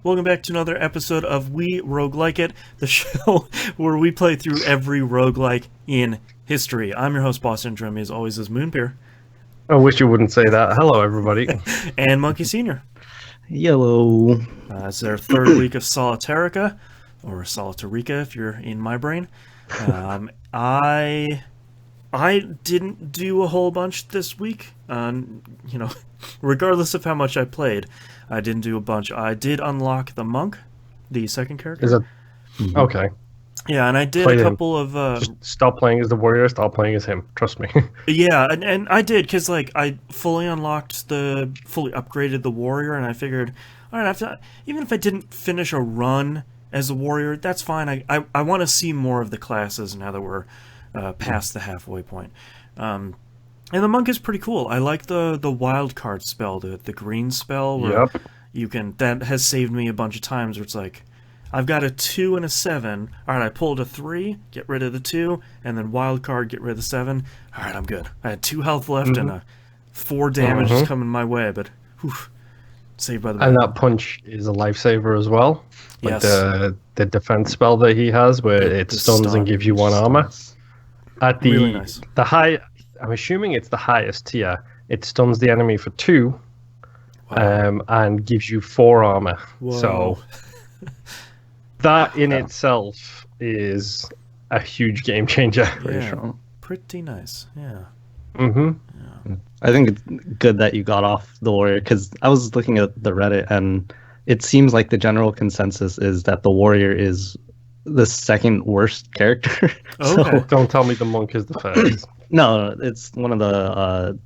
Welcome back to another episode of We Roguelike It, the show where we play through every roguelike in history. I'm your host, Boston, and joining me as always is Moonpear. I wish you wouldn't say that. Hello, everybody. And Monkey Senior. Yellow. It's their third week of Solitairica, or Solitairica if you're in my brain. I didn't do a whole bunch this week. Regardless of how much I played, I didn't do a bunch. I did unlock the monk, the second character. Is it okay? Yeah, and I did a couple of. Just stop playing as the warrior. Stop playing as him. Trust me. Yeah, and I did because I fully upgraded the warrior, and I figured, all right, even if I didn't finish a run as a warrior, that's fine. I want to see more of the classes now that we're past the halfway point. And the monk is pretty cool. I like the wild card spell, the green spell where that has saved me a bunch of times where it's like, I've got a 2 and a 7. All right, I pulled a 3, get rid of the 2, and then wild card, get rid of the 7. All right, I'm good. I had 2 health left and 4 damage is coming my way, but saved by the bell. And that punch is a lifesaver as well. Like yes. the defense spell that he has where it stuns and gives you 1 armor. At the really nice. The high, I'm assuming it's the highest tier. It stuns the enemy for 2, and gives you 4 armor. Whoa. So that in itself is a huge game changer. Pretty nice. Yeah. Mm-hmm. I think it's good that you got off the warrior because I was looking at the Reddit and it seems like the general consensus is that the warrior is the second worst character. Okay. So, don't tell me the monk is the first. No, it's one of the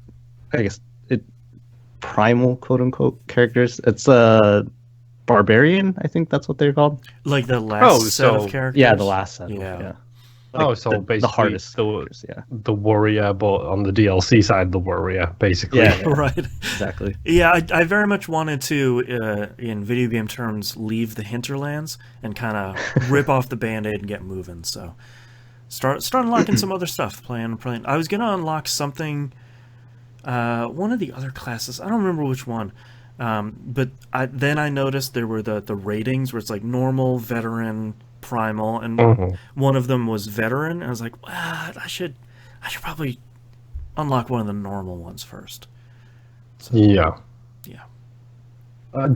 primal quote unquote characters. It's a barbarian, I think that's what they're called. Like the last set of characters? Yeah, the last set. Yeah. Like so basically the hardest the warrior, but on the DLC side, the warrior, basically. Yeah. Right. Exactly. Yeah, I very much wanted to, in video game terms, leave the hinterlands and kind of rip off the Band-Aid and get moving. So start unlocking some other stuff. Playing. I was gonna unlock something. One of the other classes. I don't remember which one. But then I noticed there were the ratings where it's like normal, veteran, primal, and one of them was veteran. And I was like, I should probably unlock one of the normal ones first. So, yeah.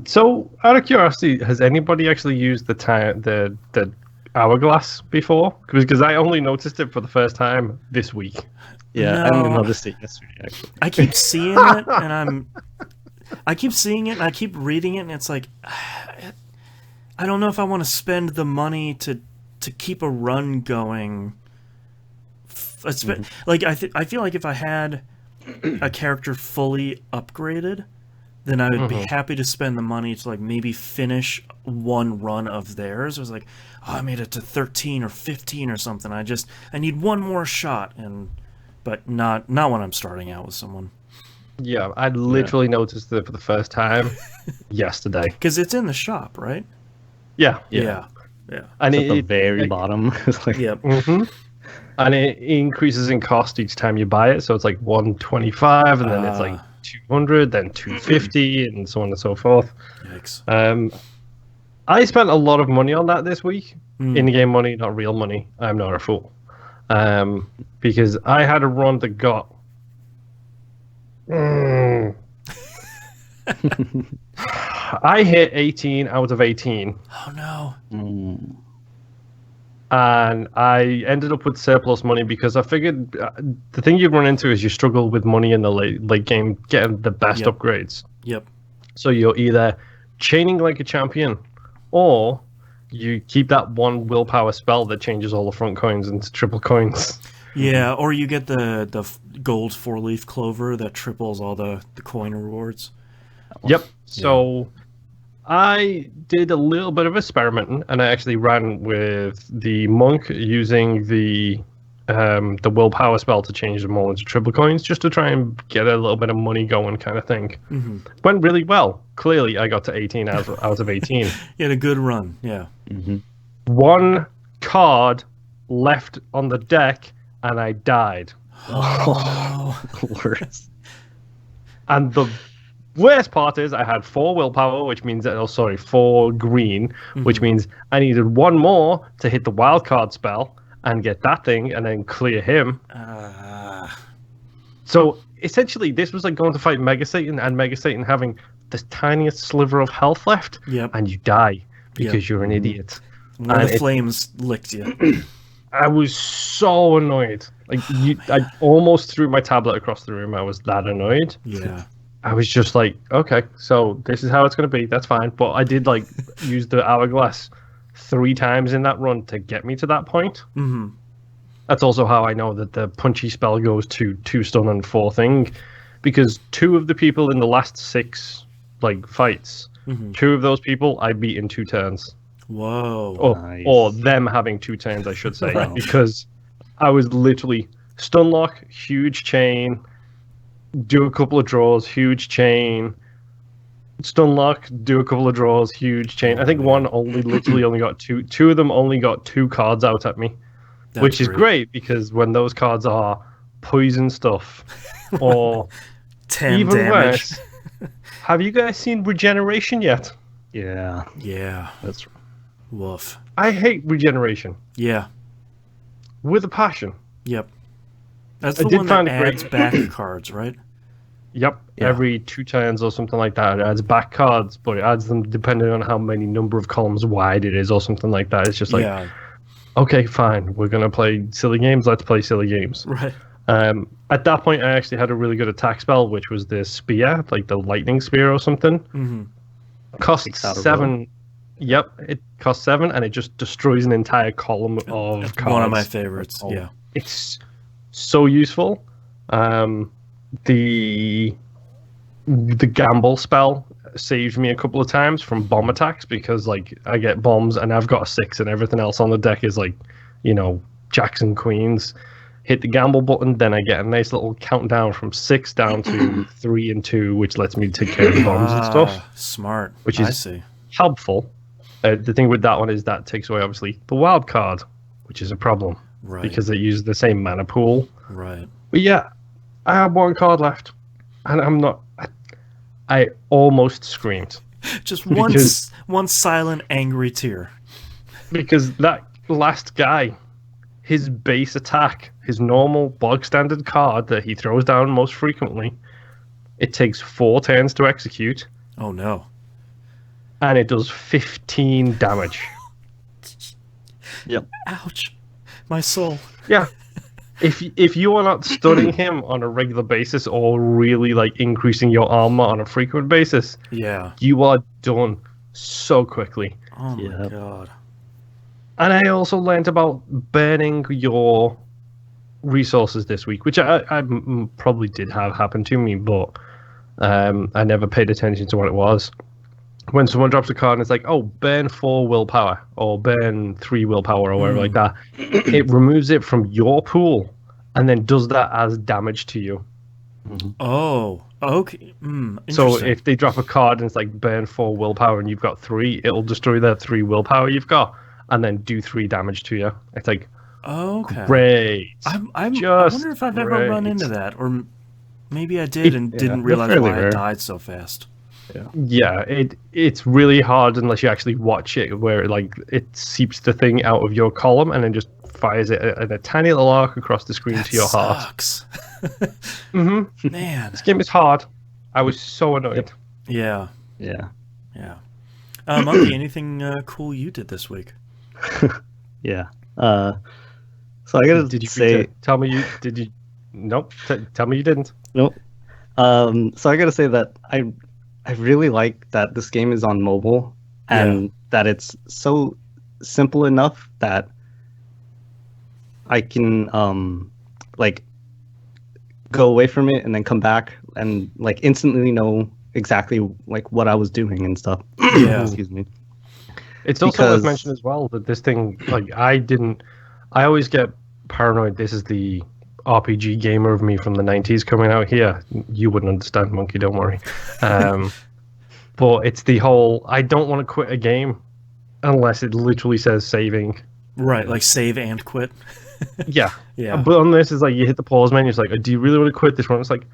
So, out of curiosity, has anybody actually used the hourglass before? Because I only noticed it for the first time this week. Yeah, I only noticed it yesterday. Actually, I keep seeing it, and I keep reading it, and it's like, I don't know if I want to spend the money to keep a run going. Like I feel like if I had a character fully upgraded, then I would be happy to spend the money to like maybe finish one run of theirs. It was like, I made it to 13 or 15 or something. I need one more shot, but not when I'm starting out with someone. Yeah, I literally noticed it for the first time yesterday. Because it's in the shop, right? Yeah. And at the very bottom. Yep. And it increases in cost each time you buy it. So it's like 125, and then it's like 200, then 250, and so on and so forth. Yikes. I spent a lot of money on that this week. In-game money, not real money. I'm not a fool. Because I had a run that got... I hit 18 out of 18. Oh, no. And I ended up with surplus money because I figured the thing you run into is you struggle with money in the late game getting the best upgrades. Yep. So you're either chaining like a champion, or you keep that one willpower spell that changes all the front coins into triple coins. Yeah, or you get the gold 4-leaf clover that triples all the coin rewards. Yep. So I did a little bit of experimenting, and I actually ran with the monk using the willpower spell to change them all into triple coins, just to try and get a little bit of money going, kind of thing. Went really well. Clearly, I got to 18 out of 18. You had a good run. Yeah. One card left on the deck, and I died. Worse. And worst part is I had 4 willpower, which means that, 4 green, which means I needed 1 more to hit the wild card spell and get that thing and then clear him. So essentially, this was like going to fight Mega Satan and Mega Satan having the tiniest sliver of health left, and you die because you're an idiot. One of the flames licked you. I was so annoyed. Like, I almost threw my tablet across the room. I was that annoyed. Yeah. I was just like, okay, so this is how it's going to be. That's fine. But I did, like, use the hourglass 3 times in that run to get me to that point. Mm-hmm. That's also how I know that the punchy spell goes to 2 stun and 4 thing. Because 2 of the people in the last 6, like, fights, 2 of those people I beat in 2 turns. Whoa. Or them having 2 turns, I should say. Because I was literally stun lock, huge chain, do a couple of draws, huge chain, stun lock, do a couple of draws, huge chain. I think one literally only got 2 of them only got 2 cards out at me. Which is great because when those cards are poison stuff or 10 even damage. worse, have you guys seen Regeneration yet? Yeah. Yeah. That's Woof. I hate Regeneration. Yeah. With a passion. Yep. That's the one that adds back cards, right? Yep. Yeah. Every 2 turns or something like that. It adds back cards, but it adds them depending on how many number of columns wide it is or something like that. It's just like, okay, fine. We're going to play silly games. Let's play silly games. Right. At that point, I actually had a really good attack spell, which was the spear, like the lightning spear or something. Mm-hmm. Cost 7. Yep, it costs 7, and it just destroys an entire column of cards. One of my favorites. Yeah. It's so useful. The gamble spell saved me a couple of times from bomb attacks because, like, I get bombs and I've got a 6 and everything else on the deck is, like, jacks and queens. Hit the gamble button, then I get a nice little countdown from 6 down to 3 and 2, which lets me take care of bombs and stuff. Smart. Which is I see. helpful. The thing with that one is that takes away, obviously, the wild card, which is a problem. Right. Because they use the same mana pool. Right. But yeah, I have 1 card left. And I'm not... I almost screamed. Just one silent, angry tear. Because that last guy, his base attack, his normal bog standard card that he throws down most frequently, it takes 4 turns to execute. Oh no. And it does 15 damage. Yep. Ouch. My soul. Yeah. If you are not stunning him on a regular basis or really like increasing your armor on a frequent basis, you are done so quickly. Oh my god. And I also learned about burning your resources this week, which I probably did have happen to me, but I never paid attention to what it was. When someone drops a card and it's like, oh, burn 4 willpower or burn 3 willpower or whatever like that, it removes it from your pool and then does that as damage to you. Oh, okay. So if they drop a card and it's like burn 4 willpower and you've got 3, it'll destroy that 3 willpower you've got and then do 3 damage to you. It's like, great. I wonder if I've ever run into that, or maybe I did and didn't realize why I died so fast. Yeah, it's really hard unless you actually watch it, where it seeps the thing out of your column and then just fires it at a tiny little arc across the screen to your sucks. heart. Man, this game is hard. I was so annoyed. Yeah. Monkey, anything cool you did this week? Yeah. So I gotta say, tell me you did you? Nope. Tell me you didn't. Nope. So I gotta say that I really like that this game is on mobile and that it's so simple enough that I can go away from it and then come back and instantly know exactly what I was doing and stuff. Yeah. Excuse me. It's also worth mentioning as well that this thing, I always get paranoid. This is the RPG gamer of me from the 90s coming out here. You wouldn't understand, Monkey, don't worry. But it's the whole, I don't want to quit a game unless it literally says saving. Right, like save and quit. Yeah. Yeah. But on this, it's like you hit the pause menu, it's like, do you really want to quit this one? It's like,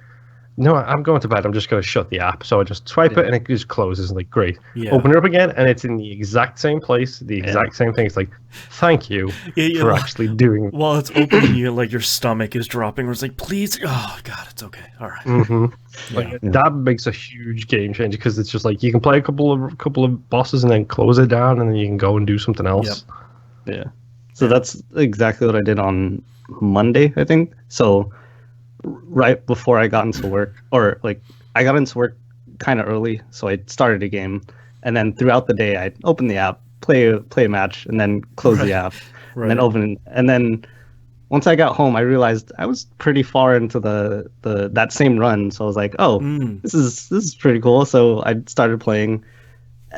no, I'm going to bed. I'm just going to shut the app. So I just swipe it and it just closes. Like, great. Yeah. Open it up again and it's in the exact same place, the exact same thing. It's like, thank you for actually doing it. While it's opening, you like your stomach is dropping. Where it's like, please, oh god, it's okay. All right. That makes a huge game changer because it's just like you can play a couple of bosses and then close it down and then you can go and do something else. Yeah. So that's exactly what I did on Monday, I think. So right before I got into work, or like I got into work kind of early, so I started a game, and then throughout the day I opened the app, play a match, and then close the app, and then open, and then once I got home, I realized I was pretty far into the that same run, so I was like, oh, this is pretty cool. So I started playing,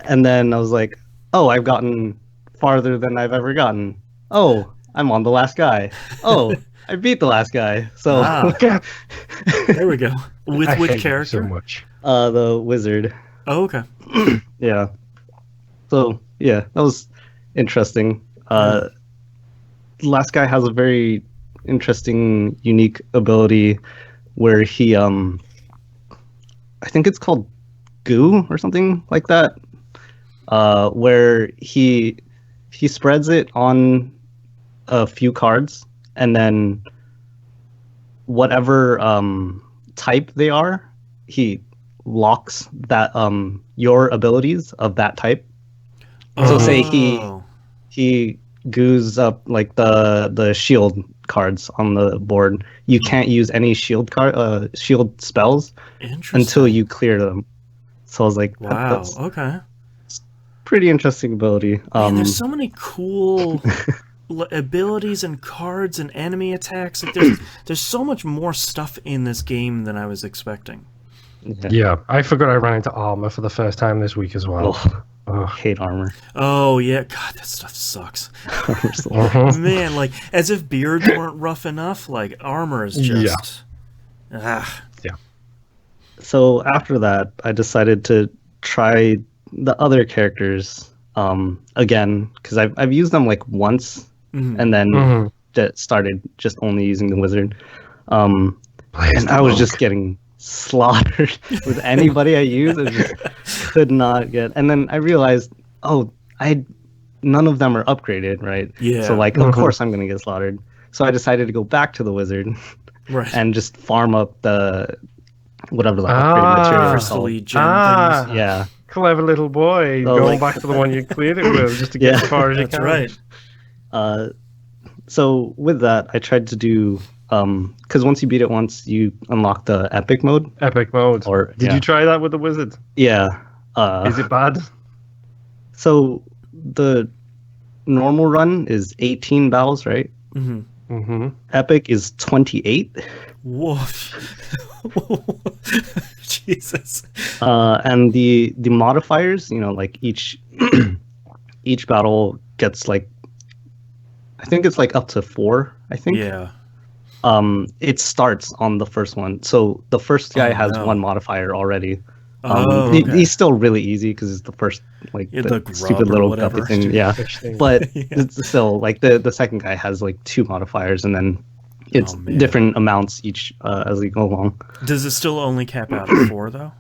and then I was like, oh, I've gotten farther than I've ever gotten. Oh, I'm on the last guy. Oh, I beat the last guy. So there we go. With character? So much. The wizard. Oh, okay. Yeah. So yeah, that was interesting. Last guy has a very interesting, unique ability where he I think it's called goo or something like that. Where he spreads it on a few cards, and then whatever type they are, he locks that your abilities of that type. So say he goos up like the shield cards on the board. You can't use any shield spells until you clear them. So I was like, wow, that's okay. Pretty interesting ability. Man, there's so many cool abilities and cards and enemy attacks. Like there's so much more stuff in this game than I was expecting. Yeah, I forgot I ran into armor for the first time this week as well. Hate armor. Oh yeah, God, that stuff sucks. Man, like as if beards weren't rough enough. Like armor is just. Yeah. So after that, I decided to try the other characters again, because I've used them like once, and then started just only using the wizard. And I was just getting slaughtered with anybody I used. I just could not get. And then I realized, none of them are upgraded, right? Yeah. So like, of course I'm gonna get slaughtered. So I decided to go back to the wizard, and just farm up the whatever the upgrade material is called. Gem things. Yeah. Clever little boy, going back to the one you cleared it with just to get as far as you can. That's right. So with that, I tried to do because once you beat it once, you unlock the epic mode. Epic mode. Or did you try that with the wizard? Yeah. Is it bad? So the normal run is 18 battles, right? Epic is 28. Whoa. Jesus. And the modifiers, like each battle gets like, I think it's like up to 4, I think. Yeah. It starts on the first one. So the first guy has one modifier already. He's still really easy because it's the first, like, the stupid little guppy thing. Yeah. But it's still, like, the second guy has, like, 2 modifiers, and then it's different amounts each as we go along. Does it still only cap out at 4, though?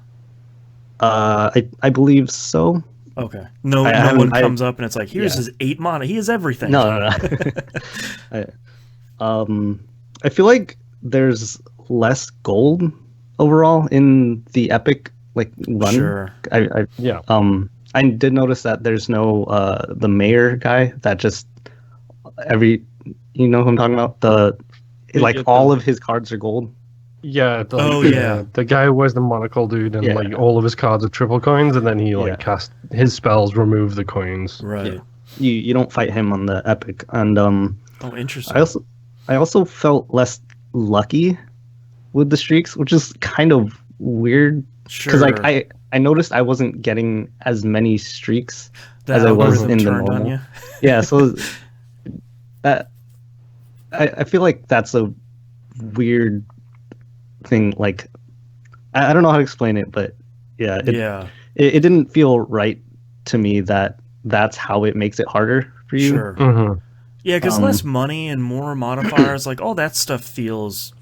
I believe so. Okay. No one comes up and it's like, here's his 8 mana. He has everything. No. I feel like there's less gold overall in the epic run. Sure. I did notice that there's no the mayor guy that just you know who I'm talking about? All of his cards are gold. Yeah. The guy who wears the monocle dude, and all of his cards are triple coins, and then he cast his spells, remove the coins. Right. Yeah. You don't fight him on the epic, and interesting. I also felt less lucky with the streaks, which is kind of weird. Because I noticed I wasn't getting as many streaks as I was in the normal. Yeah, so that I feel like that's a weird thing. Like I don't know how to explain it, but it didn't feel right to me that that's how it makes it harder for you. Sure. Yeah, because less money and more modifiers, like all that stuff feels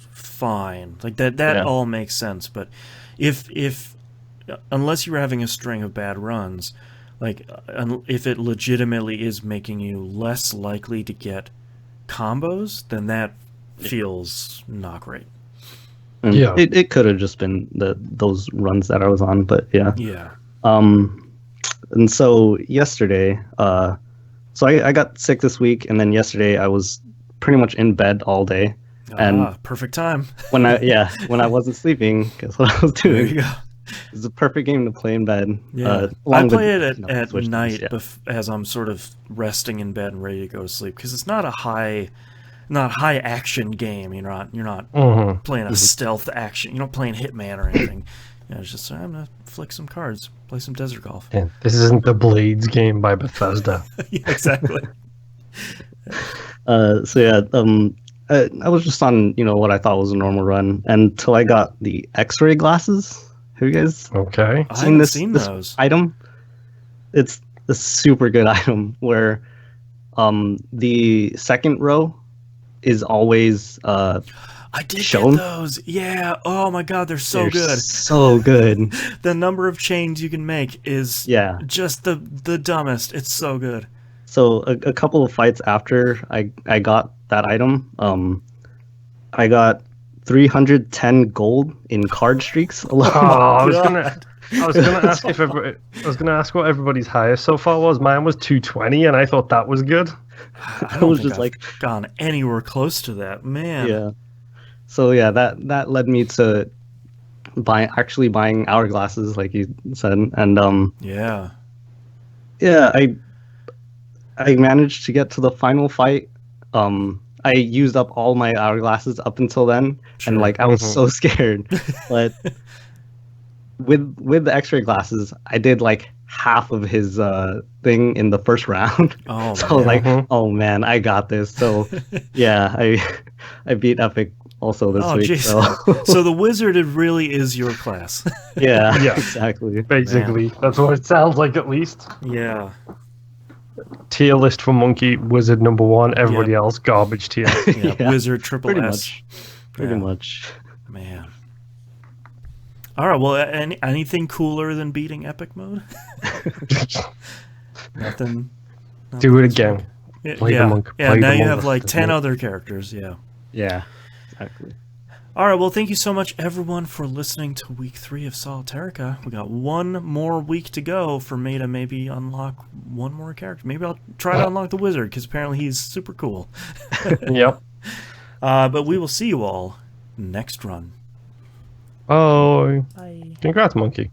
fine. Like that all makes sense. But if unless you're having a string of bad runs, like if it legitimately is making you less likely to get combos, then that feels not great. And Yeah. it could have just been those runs that I was on, but yeah. Yeah. And so yesterday, so I got sick this week, and then yesterday I was pretty much in bed all day. And perfect time. when I wasn't sleeping, guess what I was There doing? you go. It's a perfect game to play in bed. Yeah, I along play with, it at Switch night games, as I'm sort of resting in bed and ready to go to sleep, because it's not a high action game. You're not playing a stealth action. You're not playing Hitman or anything. It's just I'm gonna flick some cards, play some desert golf. Yeah, this isn't the Blades game by Bethesda. Yeah, exactly. So yeah, I was just on what I thought was a normal run until I got the X-ray glasses. Have you guys Okay. I haven't seen this those. item? It's a super good item where the second row is always I did shown. get those. Yeah. Oh my god, they're so good. So good. The number of chains you can make is just the dumbest. It's so good. So a couple of fights after I got that item, I got 310 gold in card streaks alone. Oh, I was gonna ask what everybody's highest so far was. Mine was 220, and I thought that was good. I don't think I've gone anywhere close to that, man. Yeah. So yeah, that led me to actually buying hourglasses, like you said, and yeah, I managed to get to the final fight. I used up all my hourglasses up until then, and like I was so scared. But with the X-ray glasses, I did like half of his thing in the first round. Oh, so I was like, oh man, I got this. So yeah, I beat Epic also this week. Geez. So the wizard really is your class. Yeah, Yeah. exactly. Basically, that's what it sounds like, at least. Yeah. Tier list for Monkey, Wizard number 1, everybody else garbage tier. Yeah. Yeah, Wizard triple pretty S. much. Pretty much. Man. All right. Well, anything cooler than beating Epic mode? Nothing. Do it again. Play the monk. Yeah. Play Now the you monk. have like 10 other characters. Yeah. Yeah, exactly. All right. Well, thank you so much, everyone, for listening to week 3 of Solitairica. We got one more week to go for me to maybe unlock one more character. Maybe I'll try to unlock the wizard, because apparently he's super cool. Yep. But we will see you all next run. Oh, Bye. congrats, Monkey.